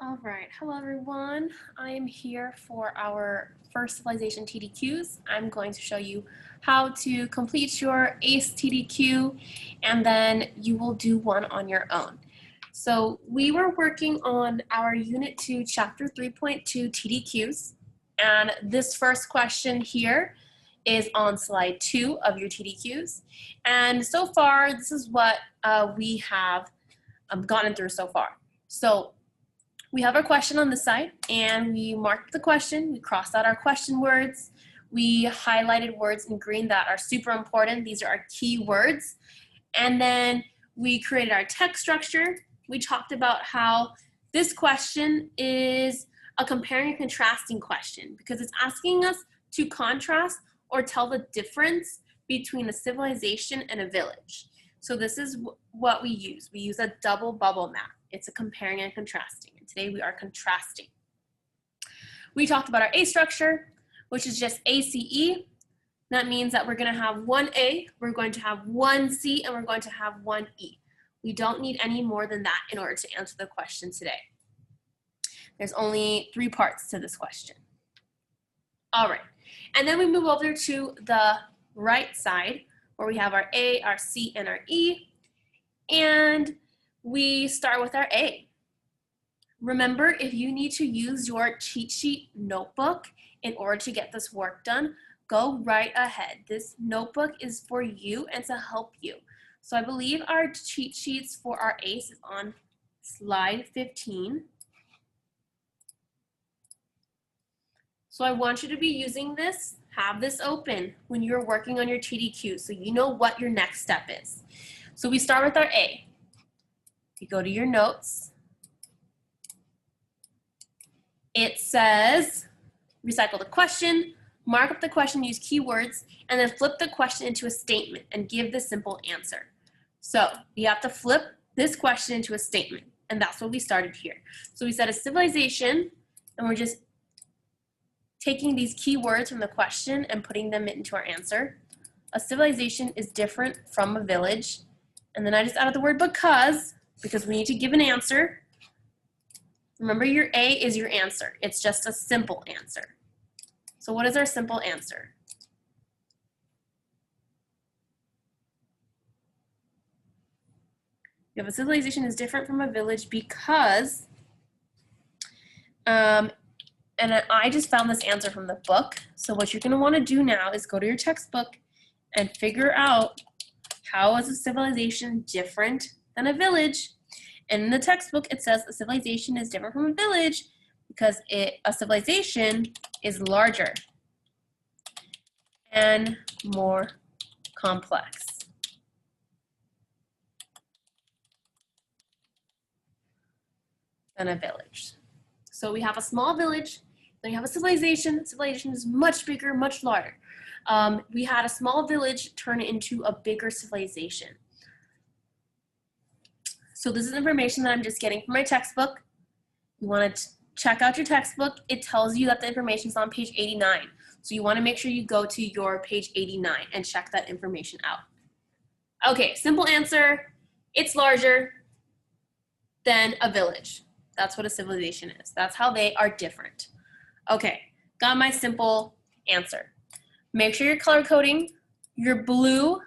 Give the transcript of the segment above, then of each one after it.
All right, hello everyone. I am here for our first civilization TDQs. I'm going to show you how to complete your ACE TDQ, and then you will do one on your own. So we were working on our Unit 2, Chapter 3.2 TDQs, and this first question here is on slide 2 of your TDQs. And so far, this is what we have gotten through so far. So we have our question on this side, and we marked the question, we crossed out our question words, we highlighted words in green that are super important, these are our key words, and then we created our text structure. We talked about how this question is a comparing and contrasting question because it's asking us to contrast or tell the difference between a civilization and a village. So this is what we use. We use a double bubble map. It's a comparing and contrasting. And today we are contrasting. We talked about our A structure, which is just ACE. That means that we're going to have one A, we're going to have one C, and we're going to have one E. We don't need any more than that in order to answer the question today. There's only 3 parts to this question. All right, and then we move over to the right side where we have our A, our C, and our E, and we start with our A. Remember, if you need to use your cheat sheet notebook in order to get this work done, go right ahead. This notebook is for you and to help you. So I believe our cheat sheets for our ACE is on slide 15. So I want you to be using this, have this open when you're working on your TDQ so you know what your next step is. So we start with our A. You go to your notes. It says, recycle the question, mark up the question, use keywords, and then flip the question into a statement and give the simple answer. So you have to flip this question into a statement, and that's what we started here. So we said a civilization, and we're just taking these keywords from the question and putting them into our answer. A civilization is different from a village, and then I just added the word because we need to give an answer. Remember, your A is your answer. It's just a simple answer. So what is our simple answer? You have a civilization is different from a village because, and I just found this answer from the book. So what you're going to want to do now is go to your textbook and figure out how is a civilization different than a village. And in the textbook, it says a civilization is different from a village because a civilization is larger and more complex. Than a village. So we have a small village, then you have a civilization. Civilization is much bigger, much larger. We had a small village turn into a bigger civilization. So this is information that I'm just getting from my textbook. You want to check out your textbook. It tells you that the information is on page 89. So you want to make sure you go to your page 89 and check that information out. Okay, simple answer. It's larger than a village. That's what a civilization is. That's how they are different. Okay, got my simple answer. Make sure you're color coding. Your blue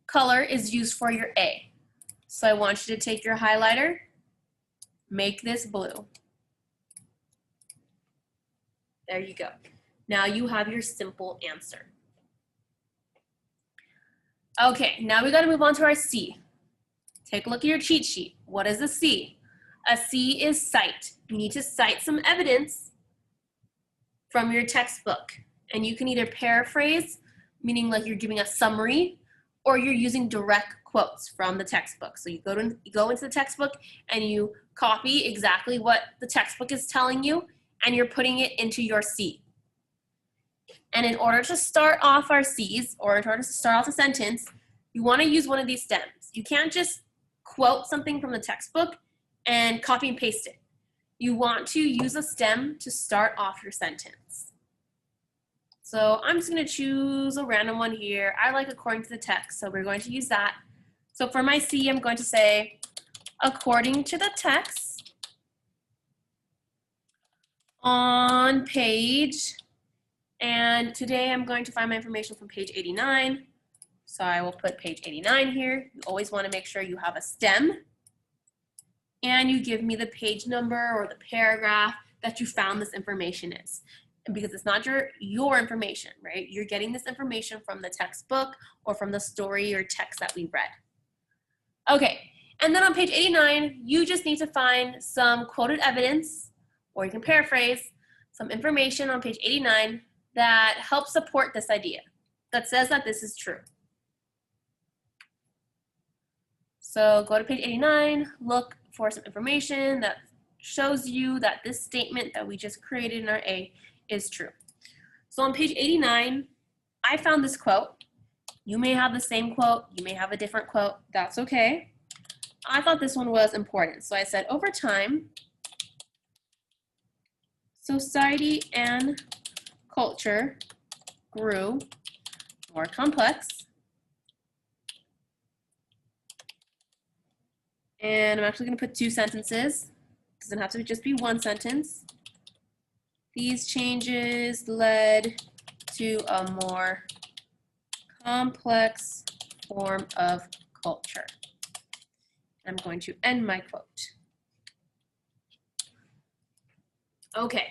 color is used for your A. So I want you to take your highlighter, make this blue. There you go. Now you have your simple answer. Okay, now we got to move on to our C. Take a look at your cheat sheet. What is a C? A C is cite. You need to cite some evidence from your textbook. And you can either paraphrase, meaning like you're giving a summary, or you're using direct quotes from the textbook. So you go into the textbook and you copy exactly what the textbook is telling you, and you're putting it into your C. And in order to start off our C's, or in order to start off a sentence, you want to use one of these stems. You can't just quote something from the textbook and copy and paste it. You want to use a stem to start off your sentence. So I'm just going to choose a random one here. I like according to the text, so we're going to use that. So for my C, I'm going to say, according to the text, on page, and today I'm going to find my information from page 89. So I will put page 89 here. You always want to make sure you have a stem, and you give me the page number or the paragraph that you found this information is. And because it's not your information, right? You're getting this information from the textbook or from the story or text that we read. Okay, and then on page 89, you just need to find some quoted evidence, or you can paraphrase some information on page 89 that helps support this idea, that says that this is true. So go to page 89, look for some information that shows you that this statement that we just created in our A is true. So on page 89, I found this quote. You may have the same quote, you may have a different quote, that's okay. I thought this one was important, so I said, over time, society and culture grew more complex. And I'm actually going to put two sentences. It doesn't have to just be one sentence. These changes led to a more complex form of culture. I'm going to end my quote. Okay,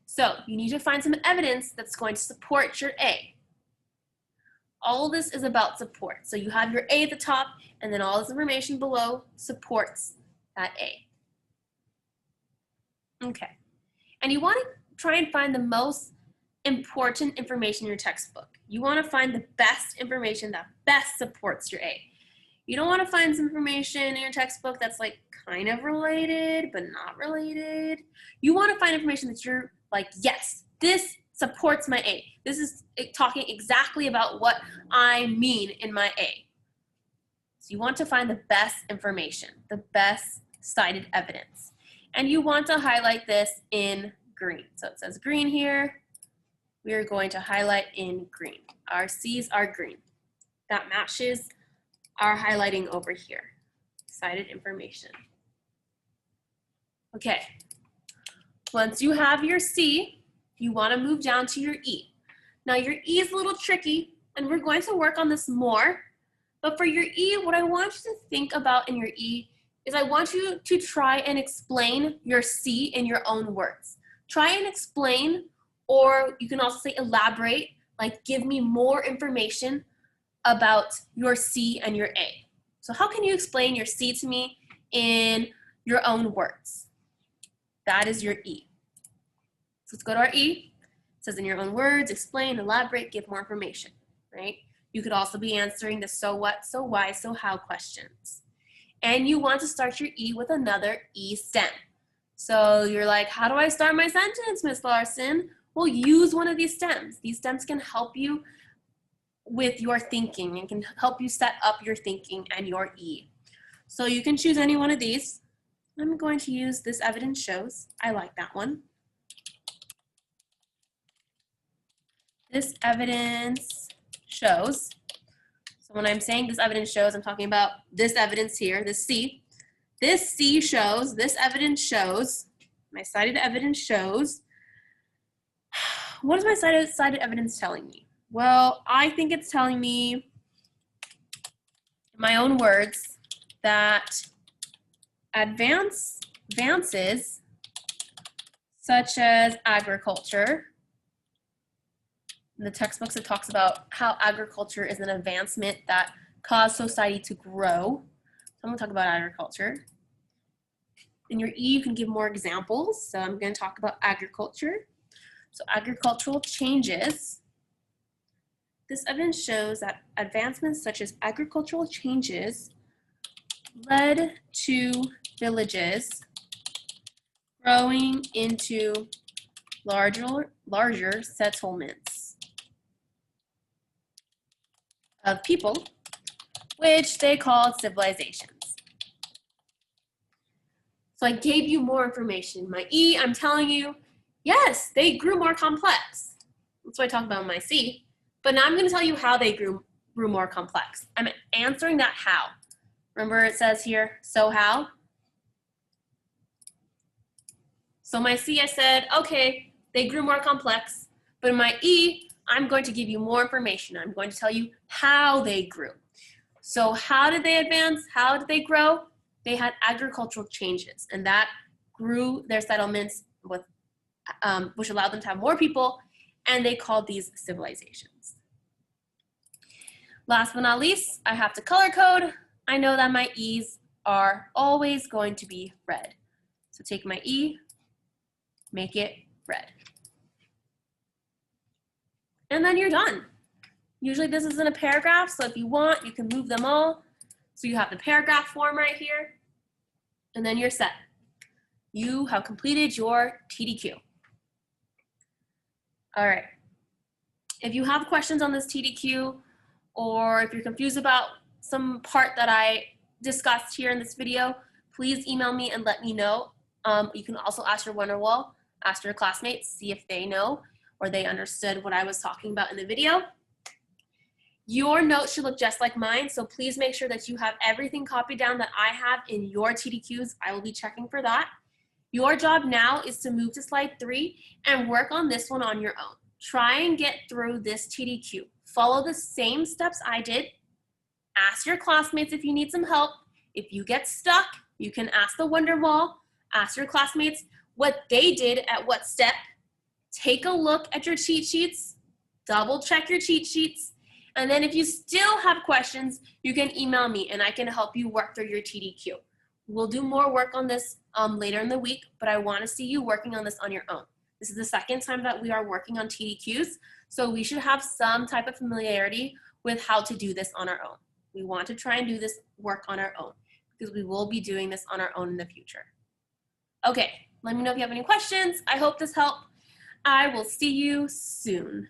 so you need to find some evidence that's going to support your A. All of this is about support. So you have your A at the top, and then all this information below supports that A. Okay, and you want to try and find the most important information in your textbook. You want to find the best information that best supports your A. You don't want to find some information in your textbook that's like kind of related, but not related. You want to find information that you're like, yes, this supports my A. This is talking exactly about what I mean in my A. So you want to find the best information, the best cited evidence. And you want to highlight this in green. So it says green here. We are going to highlight in green. Our C's are green. That matches our highlighting over here. Cited information. Okay. Once you have your C, you want to move down to your E. Now your E is a little tricky, and we're going to work on this more. But for your E, what I want you to think about in your E is I want you to try and explain your C in your own words. Try and explain, or you can also say elaborate, like give me more information about your C and your A. So how can you explain your C to me in your own words? That is your E. So let's go to our E. It says in your own words, explain, elaborate, give more information, right? You could also be answering the so what, so why, so how questions. And you want to start your E with another E stem. So you're like, how do I start my sentence, Miss Larson? Well, use one of these stems. These stems can help you with your thinking and can help you set up your thinking and your E. So you can choose any one of these. I'm going to use this evidence shows. I like that one. This evidence shows. So when I'm saying this evidence shows, I'm talking about this evidence here, this C. This C shows, this evidence shows, my cited evidence shows. What is my cited evidence telling me? Well, I think it's telling me, in my own words, that advances such as agriculture, in the textbooks it talks about how agriculture is an advancement that caused society to grow. So I'm going to talk about agriculture. In your E, you can give more examples. So I'm going to talk about agriculture. So agricultural changes. This evidence shows that advancements such as agricultural changes led to villages growing into larger settlements of people, which they called civilizations. So I gave you more information. My E, I'm telling you, yes, they grew more complex. That's what I talked about in my C. But now I'm going to tell you how they grew more complex. I'm answering that how. Remember it says here, so how? So my C, I said, okay, they grew more complex, but in my E, I'm going to give you more information. I'm going to tell you how they grew. So how did they advance? How did they grow? They had agricultural changes, and that grew their settlements with, which allowed them to have more people, and they called these civilizations. Last but not least, I have to color code. I know that my E's are always going to be red. So take my E, make it red. And then you're done. Usually this is in a paragraph, so if you want, you can move them all. So you have the paragraph form right here, and then you're set. You have completed your TDQ. All right. If you have questions on this TDQ, or if you're confused about some part that I discussed here in this video, please email me and let me know. You can also ask your Wonderwall, ask your classmates, see if they know or they understood what I was talking about in the video. Your notes should look just like mine, so please make sure that you have everything copied down that I have in your TDQs. I will be checking for that. Your job now is to move to slide 3 and work on this one on your own. Try and get through this TDQ. Follow the same steps I did. Ask your classmates if you need some help. If you get stuck, you can ask the Wonderwall. Ask your classmates what they did at what step. Take a look at your cheat sheets. Double check your cheat sheets. And then if you still have questions, you can email me and I can help you work through your TDQ. We'll do more work on this later in the week, but I want to see you working on this on your own. This is the second time that we are working on TDQs, so we should have some type of familiarity with how to do this on our own. We want to try and do this work on our own because we will be doing this on our own in the future. Okay, let me know if you have any questions. I hope this helped. I will see you soon.